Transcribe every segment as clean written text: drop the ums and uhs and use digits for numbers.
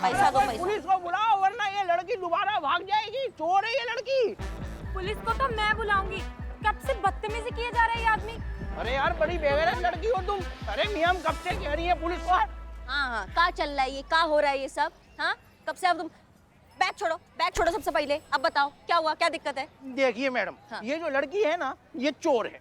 पैसा दो पैसा। पुलिस को बुलाओ वरना ये लड़की दोबारा भाग जाएगी। चोर है ये लड़की। पुलिस को तो मैं बुलाऊंगी। कब से बदतमीजी किए जा रहा है ये आदमी। अरे यार बड़ी बेगैरत लड़की हो तुम। अरे नियम कब से कह रही है पुलिस को? हाँ, क्या चल रहा है ये, क्या हो रहा है ये सब? हाँ, कब से अब तुम बैग छोड़ो सबसे पहले। अब बताओ क्या हुआ, क्या दिक्कत है? देखिए मैडम, हाँ। ये जो लड़की है ना, ये चोर है।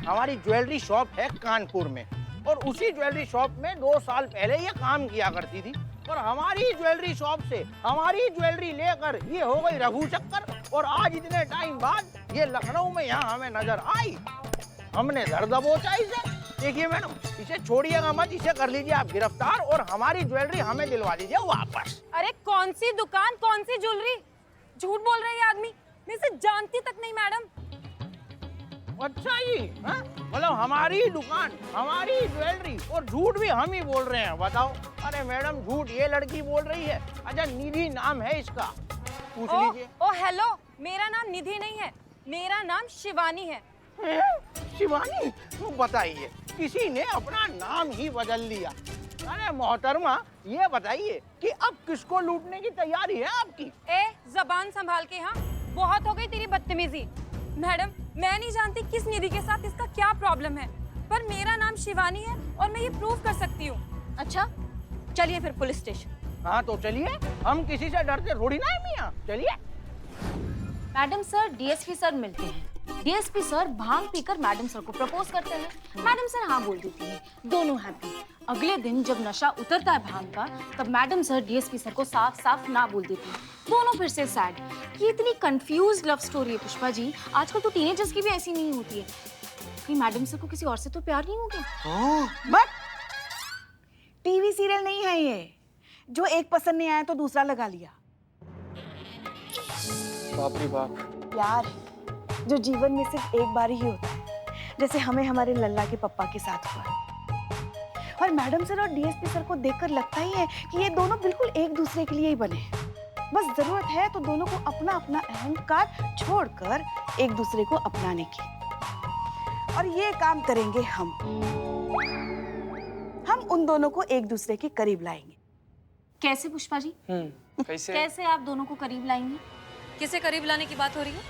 हमारी ज्वेलरी शॉप है कानपुर में, और उसी ज्वेलरी शॉप में 2 साल पहले ये काम किया करती थी। और हमारी ज्वेलरी शॉप से हमारी ज्वेलरी लेकर ये हो गई रघु चक्कर, और आज इतने टाइम बाद ये लखनऊ में यहाँ हमें नजर आई। हमने दर दबोचा इसे। देखिए मैडम, इसे छोड़िएगा मत, इसे कर लीजिए आप गिरफ्तार, और हमारी ज्वेलरी हमें दिलवा दीजिए वापस। अरे कौन सी दुकान, कौन सी ज्वेलरी? झूठ बोल रही है आदमी। मैं इसे जानती तक नहीं मैडम। अच्छा जी, हाँ? मतलब हमारी दुकान, हमारी ज्वेलरी, और झूठ भी हम ही बोल रहे हैं, बताओ। अरे मैडम, झूठ ये लड़की बोल रही है। अच्छा, निधि नाम है इसका, पूछ लीजिए। ओ हेलो, मेरा नाम निधि नहीं है, मेरा नाम शिवानी है। शिवानी? तो बताइए, किसी ने अपना नाम ही बदल लिया। अरे मोहतरमा, ये बताइए कि अब किसको लूटने की तैयारी है आपकी? ए, जबान संभाल के। हाँ, बहुत हो गई तेरी बदतमीजी। मैडम, मैं नहीं जानती किस निधि के साथ इसका क्या प्रॉब्लम है, पर मेरा नाम शिवानी है और मैं ये प्रूव कर सकती हूँ। अच्छा, चलिए फिर पुलिस स्टेशन। हाँ तो चलिए, हम किसी से डरते थोड़ी ना है मियाँ, चलिए। मैडम सर डीएसपी सर मिलते हैं। डीएसपी सर भांग पीकर मैडम सर को प्रपोज करते हैं। मैडम सर हाँ बोल देती हैं, दोनों हैप्पी। अगले दिन जब नशा उतरता है भांग का, तब मैडम सर डीएसपी सर को साफ साफ ना बोल देती हैं। दोनों फिर से सैड। ये इतनी कंफ्यूज लव स्टोरी है पुष्पा जी। आजकल तो टीनेजर्स की भी ऐसी नहीं होती है। कहीं मैडम सर को किसी और से तो प्यार नहीं हो गया? बट टीवी सीरियल नहीं है ये, जो एक पसंद नहीं आया तो दूसरा लगा लिया। बाप रे बाप। प्यार है जो जीवन में सिर्फ एक बार ही होता है, जैसे हमें हमारे लल्ला के पप्पा के साथ हुआ। और मैडम सर और डीएसपी सर को देखकर लगता ही है कि ये दोनों बिल्कुल एक दूसरे के लिए ही बने हैं। बस जरूरत है तो दोनों को अपना अपना अहंकार छोड़कर एक दूसरे को अपनाने की। और ये काम करेंगे हम उन दोनों को एक दूसरे के करीब लाएंगे। कैसे पुष्पा जी? कैसे? कैसे आप दोनों को करीब लाएंगे? किसे करीब लाने की बात हो रही है?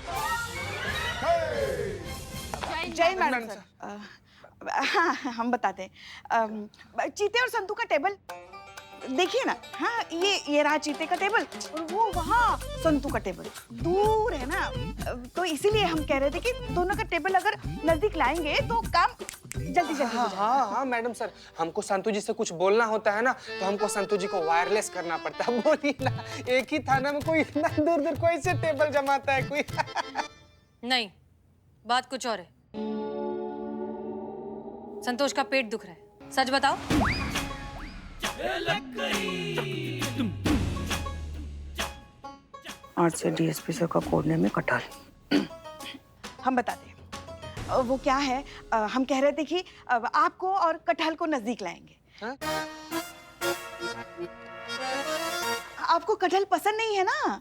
जय मैडम सर। हाँ, हम बताते हैं। चीते और संतू का टेबल देखिए ना। हाँ, ये रहा चीते का टेबल, और वो वहाँ संतू का टेबल दूर है ना। तो इसीलिए हम कह रहे थे कि दोनों का टेबल अगर नजदीक लाएंगे तो काम जल्दी जल्दी हो जाएगा। हाँ मैडम सर, हमको संतू जी से कुछ बोलना होता है ना, तो हमको संतू जी को वायरलेस करना पड़ता है। बोलिए ना, एक ही थाना में कोई इतना दूर दूर कोई से टेबल जमाता है कोई? नहीं, बात कुछ और है। संतोष का पेट दुख रहा है, सच बताओ। आज से डीएसपी सर का कोड नेम है कटहल। हम बताते हैं। वो क्या है, हम कह रहे थे कि आपको और कटहल को नजदीक लाएंगे। हाँ? आपको कटहल पसंद नहीं है ना,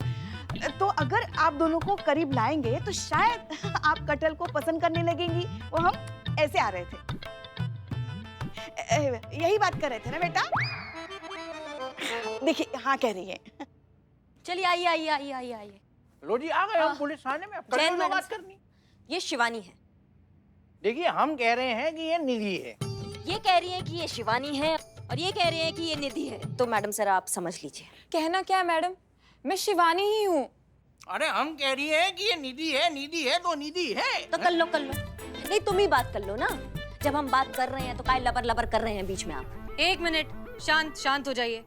तो अगर आप दोनों को करीब लाएंगे तो शायद आप कटहल को पसंद करने लगेंगी। वो हम ऐसे आ रहे थे, यही बात कर रहे थे ना बेटा? देखिए, हाँ कह रही है। चलिए आइए। लो जी, आ गए हम पुलिस थाने में। अब जय कल मैडम। बात करनी। ये शिवानी है। देखिए, हम कह रहे हैं कि ये निधि है। ये कह रही है कि ये शिवानी है, और ये कह रहे हैं कि ये निधि है। तो मैडम सर आप समझ लीजिए। कहना क्या है मैडम, मैं शिवानी ही हूँ। अरे हम कह रही है कि ये निधि है तो निधि है। तो कर लो। नहीं, तुम ही बात कर लो ना। जब हम बात कर रहे हैं तो काय लबर कर रहे हैं बीच में आप? एक मिनट, शांत हो जाइए।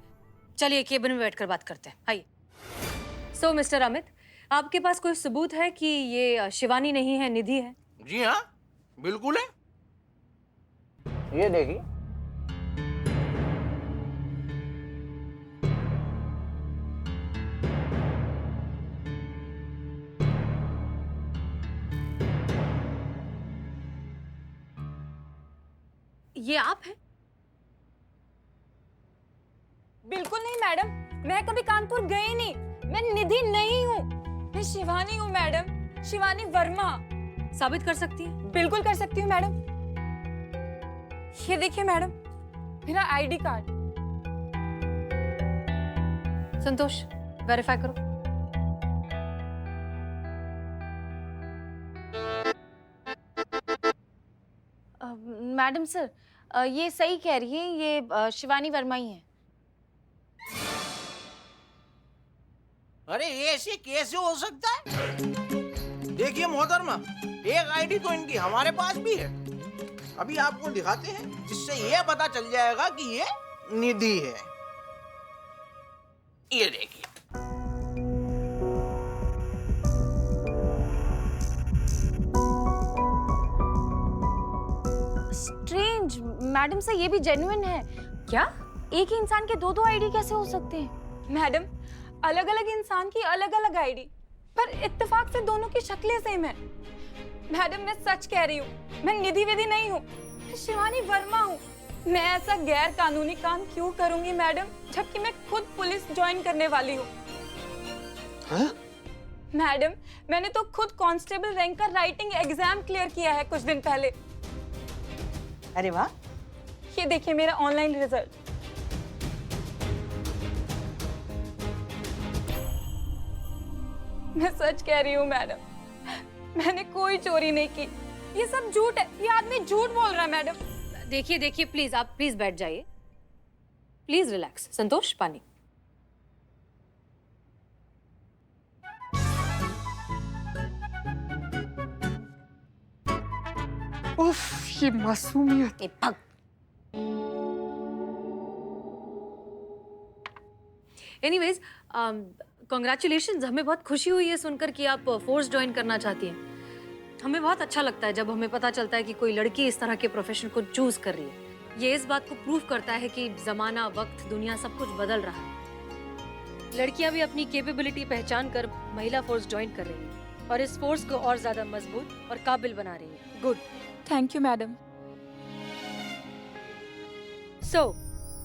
चलिए केबिन में बैठकर बात करते हैं। आइए। सो मिस्टर अमित, आपके पास कोई सबूत है कि ये शिवानी नहीं है, निधि है? जी हाँ, बिल्कुल है। ये देखिए। ये आप हैं? बिल्कुल नहीं मैडम, मैं कभी कानपुर गई नहीं। मैं निधि नहीं हूँ, मैं शिवानी हूँ मैडम, शिवानी वर्मा। साबित कर सकती हैं? बिल्कुल कर सकती हूँ मैडम। ये देखिए मैडम, मेरा आईडी कार्ड। संतोष वेरीफाई करो। मैडम सर, ये सही कह रही है, ये शिवानी वर्मा ही है। अरे ये ऐसे कैसे हो सकता है? देखिए मोहतरमा, एक आईडी तो इनकी हमारे पास भी है। अभी आपको दिखाते हैं, जिससे ये पता चल जाएगा कि ये निधि है। ये देखिए। स्ट्रेंज, मैडम सर ये भी जेन्युइन है। क्या एक ही इंसान के दो आईडी कैसे हो सकते हैं? मैडम, अलग अलग इंसान की अलग अलग आईडी, पर इत्तेफाक से दोनों की शक्लें सेम है। मैडम मैं सच कह रही हूँ, मैं निधि विधि नहीं हूँ, मैं शिवानी वर्मा हूँ। मैं ऐसा गैर कानूनी काम क्यों करूंगी मैडम, जबकि मैं खुद पुलिस ज्वाइन करने वाली हूँ। मैडम मैंने तो खुद कांस्टेबल रैंक का राइटिंग एग्जाम क्लियर किया है कुछ दिन पहले। अरे वाह, ये देखिए मेरा ऑनलाइन रिजल्ट। मैं सच कह रही हूँ मैडम, मैंने कोई चोरी नहीं की। ये सब झूठ है, ये आदमी झूठ बोल रहा है मैडम। देखिए देखिए प्लीज, आप प्लीज बैठ जाइए, प्लीज रिलैक्स। संतोष पानी। उफ, ये मासूमियत। ए भग। एनीवेज, कॉन्ग्रेचुलेशंस, हमें बहुत खुशी हुई है सुनकर कि आप फोर्स ज्वाइन करना चाहती हैं। हमें बहुत अच्छा लगता है जब हमें पता चलता है कि कोई लड़की इस तरह के प्रोफेशन को चूज कर रही है। ये इस बात को प्रूव करता है कि जमाना, वक्त, दुनिया सब कुछ बदल रहा है। लड़कियां भी अपनी कैपेबिलिटी पहचान कर महिला फोर्स ज्वाइन कर रही हैं और इस फोर्स को और ज्यादा मजबूत और काबिल बना रही है। Good. Thank you madam. So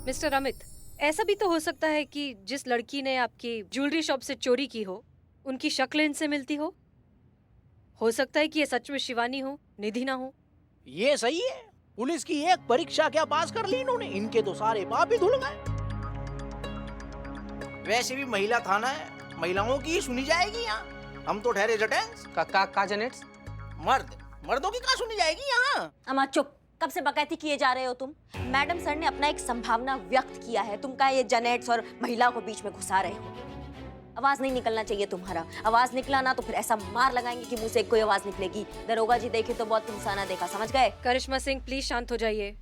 mister Amit, ऐसा भी तो हो सकता है कि जिस लड़की ने आपकी ज्वेलरी शॉप से चोरी की हो, उनकी शक्ल इनसे मिलती हो सकता है कि ये सच में शिवानी हो, निधि ना हो। ये सही है। पुलिस की एक परीक्षा क्या पास कर ली इन्होंने, इनके तो सारे पाप ही धुल गए। वैसे भी महिला थाना है, महिलाओं की ही सुनी जाएगी यहाँ। हम तो ठहरे जटेंस। का जनेट्स? मर्दों की कहाँ सुनी जाएगी यहाँ? अम्मा चुप, कब से बकैती किए जा रहे हो तुम? मैडम सर ने अपना एक संभावना व्यक्त किया है, तुम का ये जनेट्स और महिला को बीच में घुसा रहे हो। आवाज नहीं निकलना चाहिए तुम्हारा। आवाज निकला ना तो फिर ऐसा मार लगाएंगे कि मुंह से कोई आवाज निकलेगी। दरोगा जी देखे तो बहुत इंसाना देखा, समझ गए? करिश्मा सिंह प्लीज शांत हो जाइए।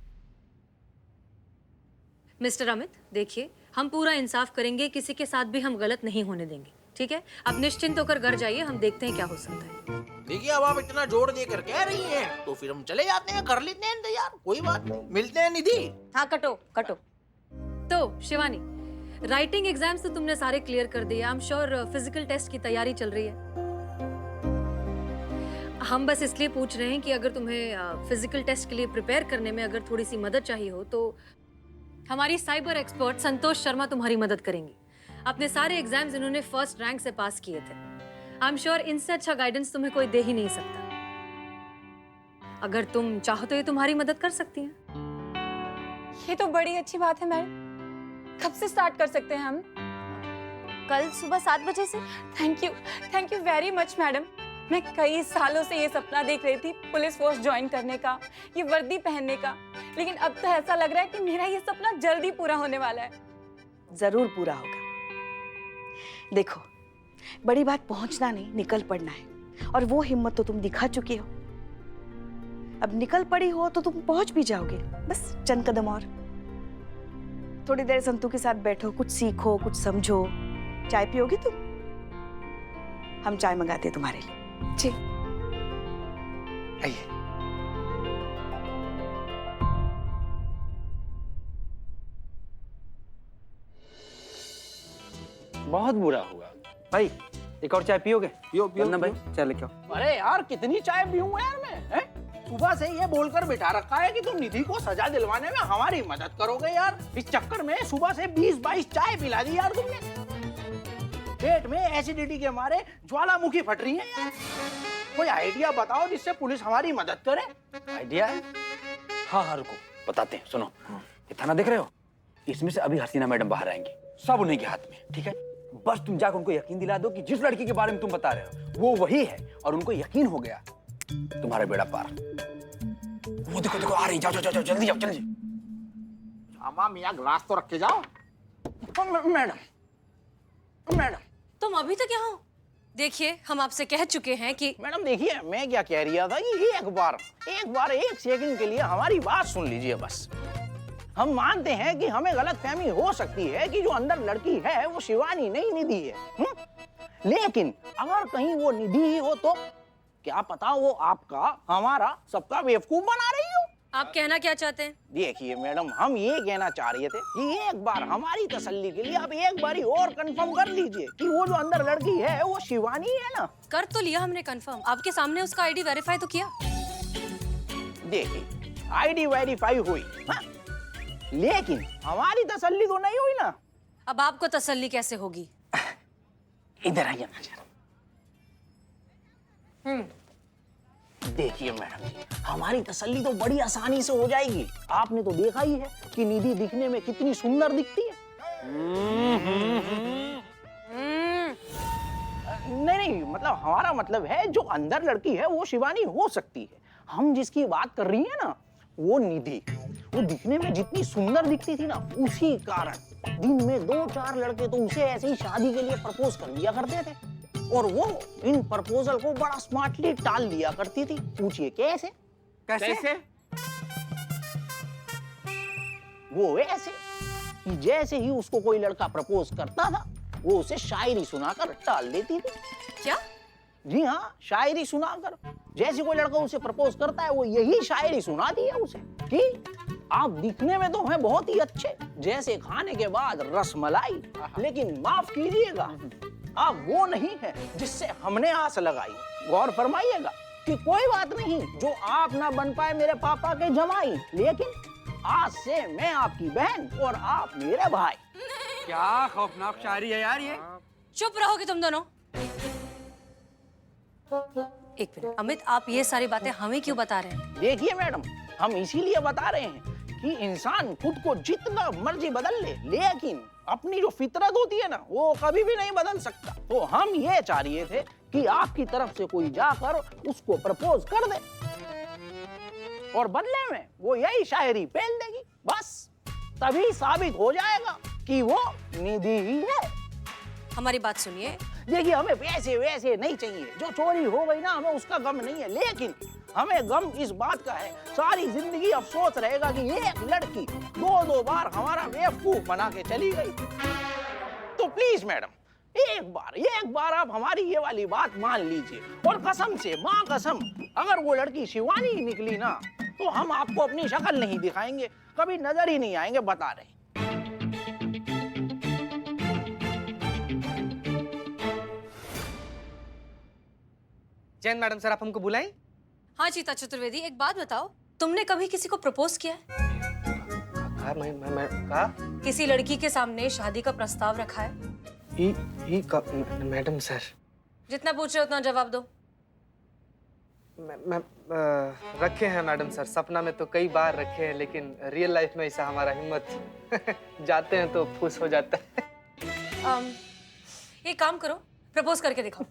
मिस्टर अमित देखिए, हम पूरा इंसाफ करेंगे, किसी के साथ भी हम गलत नहीं होने देंगे, ठीक है? आप निश्चिंत होकर घर जाइए, हम देखते हैं क्या हो सकता है। देखिए अब आप इतना जोर देकर कह रही हैं, तो फिर हम चले जाते हैं, कर लेते हैं इंतजार, कोई बात नहीं। मिलते हैं निधि। हाँ कटो कटो। तो शिवानी, राइटिंग एग्जाम्स तो तुमने सारे क्लियर कर दिए। I am sure physical test की तैयारी चल रही है। हम बस इसलिए पूछ रहे हैं कि अगर तुम्हें फिजिकल टेस्ट के लिए प्रिपेयर करने में अगर थोड़ी सी मदद चाहिए हो तो हमारी साइबर एक्सपर्ट संतोष शर्मा तुम्हारी मदद करेंगी। अपने सारे एग्जाम्स इन्होंने फर्स्ट रैंक से पास किए थे। आई एम श्योर इनसे अच्छा गाइडेंस तुम्हें कोई दे ही नहीं सकता। अगर तुम चाहो तो ये तुम्हारी मदद कर सकती हैं। ये तो बड़ी अच्छी बात है मैडम। कब से स्टार्ट कर सकते हैं हम? कल सुबह 7 बजे से। Thank you very much madam. मैं कई सालों से ये सपना देख रही थी पुलिस फोर्स ज्वाइन करने का, ये वर्दी पहनने का, लेकिन अब तो ऐसा लग रहा है कि मेरा ये सपना जल्दी पूरा होने वाला है। जरूर पूरा होगा। देखो, बड़ी बात पहुंचना नहीं, निकल पड़ना है, और वो हिम्मत तो तुम दिखा चुके हो। अब निकल पड़ी हो तो तुम पहुंच भी जाओगे, बस चंद कदम और। थोड़ी देर संतू के साथ बैठो, कुछ सीखो, कुछ समझो। चाय पियोगी तुम? हम चाय मंगाते हैं तुम्हारे लिए। जी। आइए। बहुत बुरा हुआ भाई। एक और चाय पियोगे? पियो पियो ना भाई, चाय लेके आओ। अरे यार कितनी चाय पीऊंगा यार मैं, हैं? सुबह से ये बोलकर बिठा रखा है कि तुम निधि को सजा दिलवाने में हमारी मदद करोगे यार। इस चक्कर में सुबह से 20-22 चाय पिला दी यार तुमने। पेट में एसिडिटी के मारे ज्वालामुखी फट रही है यार। कोई आइडिया बताओ जिससे पुलिस हमारी मदद करे। आइडिया है? हाँ हाँ रुको बताते हैं, सुनो। ये थाना देख रहे हो? इसमें से अभी हसीना मैडम बाहर आएंगी। सब उन्हीं के हाथ में, ठीक है? बस तुम जाकर उनको यकीन दिला दो कि जिस लड़की के बारे में तुम बता रहे हो वो वही है, और उनको यकीन हो गया, तुम्हारा बेड़ा पार। वो देखो देखो आ रही, जाओ जाओ जाओ, जल्दी जाओ जल्दी। अम्मा मियाँ ग्लास तो रख के जाओ। मैडम तुम अभी तक यहाँ हो? देखिए, हम आपसे कह चुके हैं कि मैडम देखिए, मैं क्या कह रहा था कि एक बार 1 सेकंड के लिए हमारी बात सुन लीजिए बस। हम मानते हैं कि हमें गलतफहमी हो सकती है कि जो अंदर लड़की है वो शिवानी नहीं, निधि है। लेकिन अगर कहीं वो निधि ही हो तो क्या पता वो आपका, हमारा, सबका बेवकूफ बना रही हो। आप कहना क्या चाहते हैं? देखिए मैडम, हम ये कहना चाह रहे थे कि एक बार हमारी तसल्ली के लिए आप एक बारी और कंफर्म कर लीजिए कि वो जो अंदर लड़की है वो शिवानी है ना। कर तो लिया हमने कंफर्म, आपके सामने उसका आईडी वेरीफाई तो किया। देखिए, आईडी वेरीफाई हुई, हाँ? लेकिन हमारी तसल्ली तो नहीं हुई ना। अब आपको तसल्ली कैसे होगी? इधर आइए ना जरा। देखिए मैडम जी, हमारी तसल्ली तो बड़ी आसानी से हो जाएगी। आपने तो देखा ही है कि निधि दिखने में कितनी सुंदर दिखती है। नहीं, मतलब हमारा मतलब है जो अंदर लड़की है वो शिवानी हो सकती है। हम जिसकी बात कर रही है ना वो निधि, वो दिखने में जितनी सुंदर दिखती थी ना, उसी कारण दिन में 2-4 लड़के तो उसे ऐसे ही शादी के लिए प्रपोज कर दिया करते थे, और वो इन प्रपोजल को बड़ा स्मार्टली टाल दिया करती थी। पूछिए कैसे? कैसे? वो ऐसे कि जैसे ही उसको कोई लड़का प्रपोज करता था वो उसे शायरी सुनाकर टाल देती थी। क्या? जी हाँ, शायरी सुनाकर। जैसे कोई लड़का उसे प्रपोज करता है वो यही शायरी सुनाती है उसे कि आप दिखने में तो हैं बहुत ही अच्छे, जैसे खाने के बाद रसमलाई, लेकिन माफ कीजिएगा आप वो नहीं है जिससे हमने आस लगाई। गौर फरमाइएगा कि कोई बात नहीं जो आप ना बन पाए मेरे पापा के जमाई, लेकिन आज से मैं आपकी बहन और आप मेरे भाई। क्या खौफनाक शायरी है यार ये। चुप रहोगे तुम दोनों। एक मिनट अमित, आप ये सारी बातें हमें क्यों बता रहे हैं? देखिए मैडम, हम इसीलिए बता रहे हैं कि इंसान खुद को जितना मर्जी बदल ले, लेकिन अपनी जो फितरत होती है ना वो कभी भी नहीं बदल सकता। तो हम ये चाह रहे थे कि आपकी तरफ से कोई जाकर उसको प्रपोज कर दे और बदले में वो यही शायरी पेल देगी, बस तभी साबित हो जाएगा कि वो निधि ही है। हमारी बात सुनिए। देखिए, हमें वैसे नहीं चाहिए। जो चोरी हो गई ना हमें उसका गम नहीं है, लेकिन हमें गम इस बात का है सारी जिंदगी अफसोस रहेगा कि एक लड़की 2 बार हमारा बेवकूफ बना के चली गई। तो प्लीज मैडम एक बार आप हमारी ये वाली बात मान लीजिए, और कसम से, माँ कसम, अगर वो लड़की शिवानी ही निकली ना तो हम आपको अपनी शक्ल नहीं दिखाएंगे, कभी नजर ही नहीं आएंगे, बता रहे। जैन मैडम सर, आप हमको बुलाएं? हाँ चीता चतुर्वेदी, एक बात बताओ, तुमने कभी किसी को प्रपोज किया है? कहा? किसी लड़की के सामने शादी का प्रस्ताव रखा है? मैडम सर, जितना पूछ रहे हो उतना जवाब दो। रखे हैं मैडम सर, सपना में तो कई बार रखे हैं, लेकिन रियल लाइफ में ऐसा हमारा हिम्मत जाते हैं तो फुस हो जाता है। एक काम करो, प्रपोज करके दिखाओ,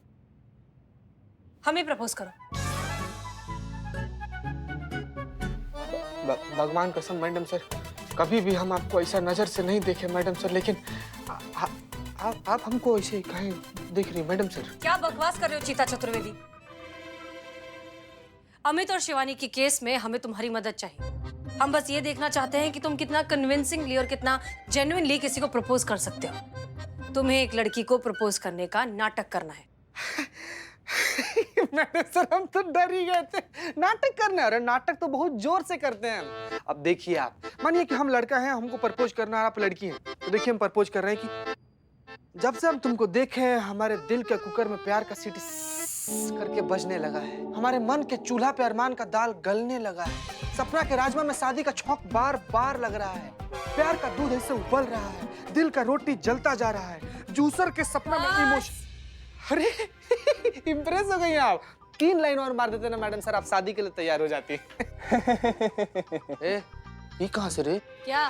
हमें प्रपोज करो। भगवान कसम मैडम सर, कभी भी हम आपको ऐसा नजर से नहीं देखे मैडम सर, लेकिन आप हमको ऐसे कहीं दिख रही मैडम सर। क्या बकवास कर रहे हो चीता चतुर्वेदी? अमित और शिवानी के केस में हमें तुम्हारी मदद चाहिए। हम बस ये देखना चाहते हैं कि तुम कितना कन्विंसिंगली और कितना जेन्युइनली किसी को प्रपोज कर सकते हो। तुम्हें एक लड़की को प्रपोज करने का नाटक करना है। मैडम सर, हम तो डर ही गए थे। नाटक करना? अरे नाटक तो बहुत जोर से करते हैं हम। अब देखिए, आप मानिए कि हम लड़का हैं, हमको प्रपोज करना है, आप लड़की हैं, तो देखिए हम प्रपोज कर रहे हैं कि जब से हम तुमको देखे हैं हमारे दिल के कुकर में प्यार का सीटी करके बजने लगा है, हमारे मन के चूल्हा पे अरमान का दाल गलने लगा है, सपना के राजमा में शादी का छौंक बार बार लग रहा है, प्यार का दूध ऐसे उबल रहा है, दिल का रोटी जलता जा रहा है, जूसर के सपना में इमोशन। अरे इम्प्रेस हो गई आप। 3 लाइन और मार देते ना मैडम सर, आप शादी के लिए तैयार हो जाती। ए, ये कहाँ से रे? क्या?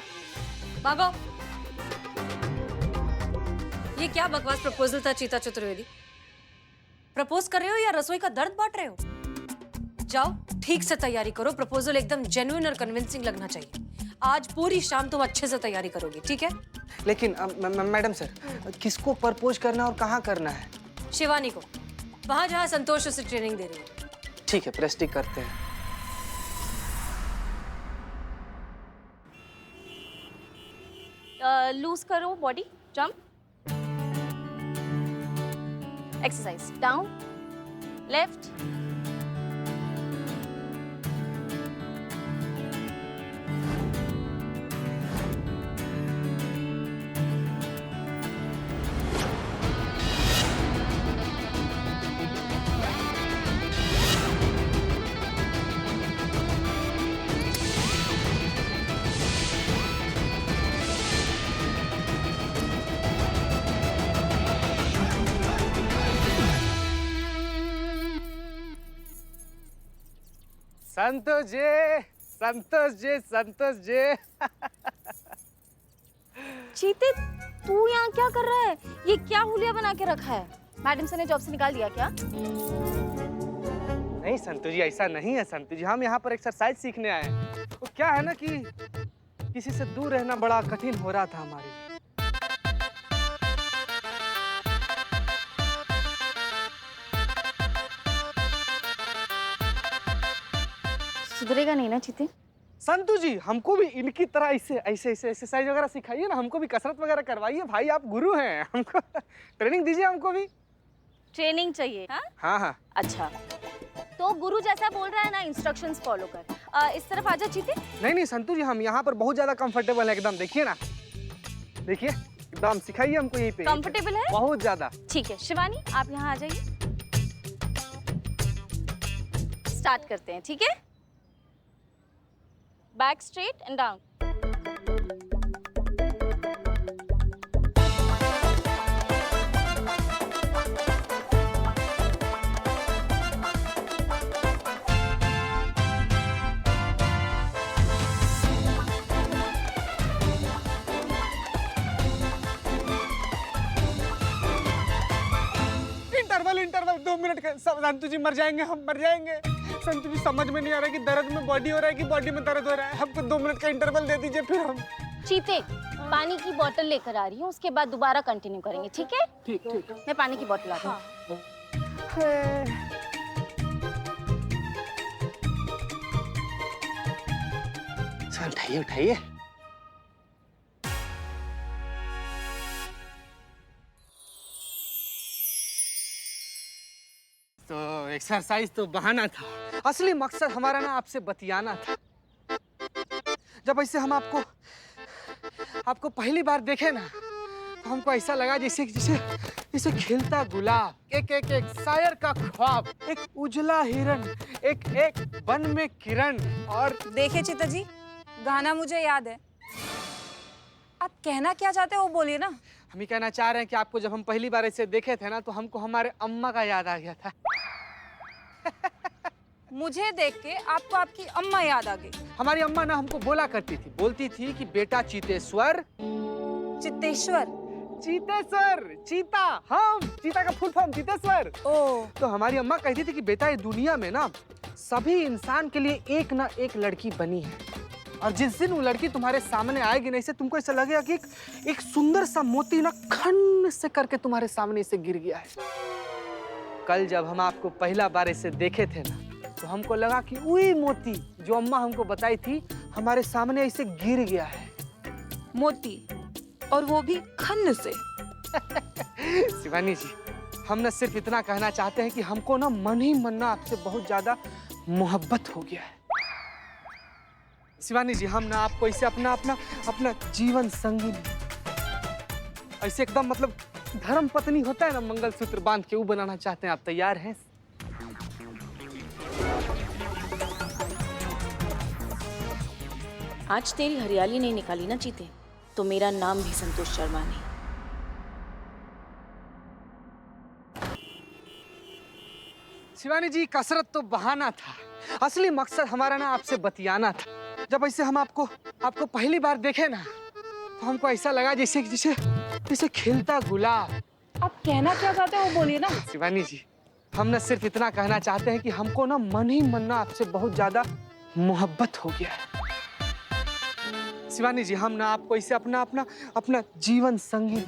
भागो। ये क्या बकवास प्रपोजल था चीता चतुर्वेदी? प्रपोज कर रहे हो या रसोई का दर्द बांट रहे हो? जाओ ठीक से तैयारी करो, प्रपोजल एकदम जेन्युइन और कन्विंसिंग लगना चाहिए। आज पूरी शाम तुम अच्छे से तैयारी करोगे, ठीक है? लेकिन मैडम सर, किसको प्रपोज करना और कहाँ करना है? शिवानी को, वहां जहां संतोष उसे ट्रेनिंग दे रही है। ठीक है, प्रेस्टिक करते हैं। लूज करो body, jump, exercise, down, left, Santosh ji, Santosh ji, Santosh ji. चीते, तू यहाँ क्या कर रहा है? ये क्या हुलिया बना के रखा है? मैडम सर ने जॉब से निकाल दिया क्या? नहीं संतोष जी, ऐसा नहीं है संतोष जी, हम यहाँ पर एक्सरसाइज सीखने आए हैं। वो क्या है ना कि किसी से दूर रहना बड़ा कठिन हो रहा था हमारे लिए। सुधरेगा नहीं ना चीते? संतु जी, हमको भी इनकी तरह ऐसे ऐसे ऐसे एक्सरसाइज वगैरह सिखाइए ना, हमको भी कसरत वगैरह करवाइए। भाई आप गुरु हैं, हमको ट्रेनिंग दीजिए हमको भी। ट्रेनिंग चाहिए? हाँ हाँ हाँ। अच्छा, तो गुरु जैसा बोल रहा है ना, इंस्ट्रक्शंस फॉलो कर। इस तरफ आजा चीते। नहीं नहीं संतु जी, हम यहाँ पर बहुत ज्यादा कंफर्टेबल है एकदम। देखिए ना, देखिए एकदम, सिखाइए हमको यहीं पे। कंफर्टेबल है? बहुत ज्यादा। ठीक है शिवानी, आप यहाँ आ जाइए। स्टार्ट करते हैं, ठीक है? Back straight and down. Interval interval 2 minute का। संतु जी मर जाएंगे, हम मर जाएंगे। संतु जी समझ में नहीं आ रहा कि दर्द में बॉडी हो रहा है कि बॉडी में दर्द हो रहा है। हमको 2 मिनट का इंटरवल दे दीजिए, फिर हम। चीते, पानी की बोतल लेकर आ रही हूँ, उसके बाद दोबारा कंटिन्यू करेंगे, ठीक है? ठीक ठीक। मैं पानी की बोतल लाती हूँ। चल उठाइए उठाइए। तो एक्सरसाइज तो बहाना था, असली मकसद हमारा ना आपसे बतियाना था। जब ऐसे हम आपको पहली बार देखे ना, तो हमको ऐसा लगा जैसे जैसे जैसे खिलता गुलाब, एक एक एक शायर का ख्वाब, एक उजला हिरन, एक एक वन में किरण। और देखिए चिता जी, गाना मुझे याद है। आप कहना क्या चाहते हो वो बोलिए ना। हम ही कहना चाह रहे हैं कि आपको जब हम पहली बार ऐसे देखे थे ना, तो हमको हमारे अम्मा का याद आ गया था। मुझे देख के आपको आपकी अम्मा याद आ गई। हमारी अम्मा ना हमको बोलती थी कि बेटा चीतेश्वर। चित्तेश्वर? चीतेश्वर, चीता, हम चीता का फुल फॉर्म चीतेश्वर। ओह, तो हमारी अम्मा कहती थी कि बेटा ये दुनिया में ना सभी इंसान के लिए एक ना एक लड़की बनी है, और जिस दिन वो लड़की तुम्हारे सामने आएगी ना, इसे तुमको ऐसा लगेगा कि एक सुंदर सा मोती ना खन से करके तुम्हारे सामने से गिर गया है। कल जब हम आपको पहला बार ऐसे देखे थे ना, तो हमको लगा कि वही मोती जो अम्मा हमको बताई थी हमारे सामने ऐसे गिर गया है। मोती, और वो भी खन्न से। शिवानी जी, हम ना सिर्फ इतना कहना चाहते हैं कि हमको ना मन ही मन ना आपसे बहुत ज्यादा मोहब्बत हो गया है। शिवानी जी, हम ना आपको ऐसे अपना जीवन संगी, ऐसे एकदम मतलब धर्म पत्नी होता है ना, मंगलसूत्र बांध के वो बनाना चाहते हैं। आप तैयार हैं? आज तेरी हरियाली नहीं निकाली ना चीते, तो मेरा नाम भी संतोष शर्मा नहीं। शिवानी जी, कसरत तो बहाना था, असली मकसद हमारा ना आपसे बतियाना था। जब ऐसे हम आपको पहली बार देखे ना, तो हमको ऐसा लगा जैसे जैसे खिलता गुलाब। आप कहना क्या चाहते हो वो बोलिए ना। शिवानी जी, हम ना सिर्फ इतना कहना चाहते हैं कि हमको ना मन ही मन ना आपसे बहुत ज्यादा मोहब्बत हो गया है। शिवानी जी, हम ना आपको इसे अपना अपना अपना जीवन संगी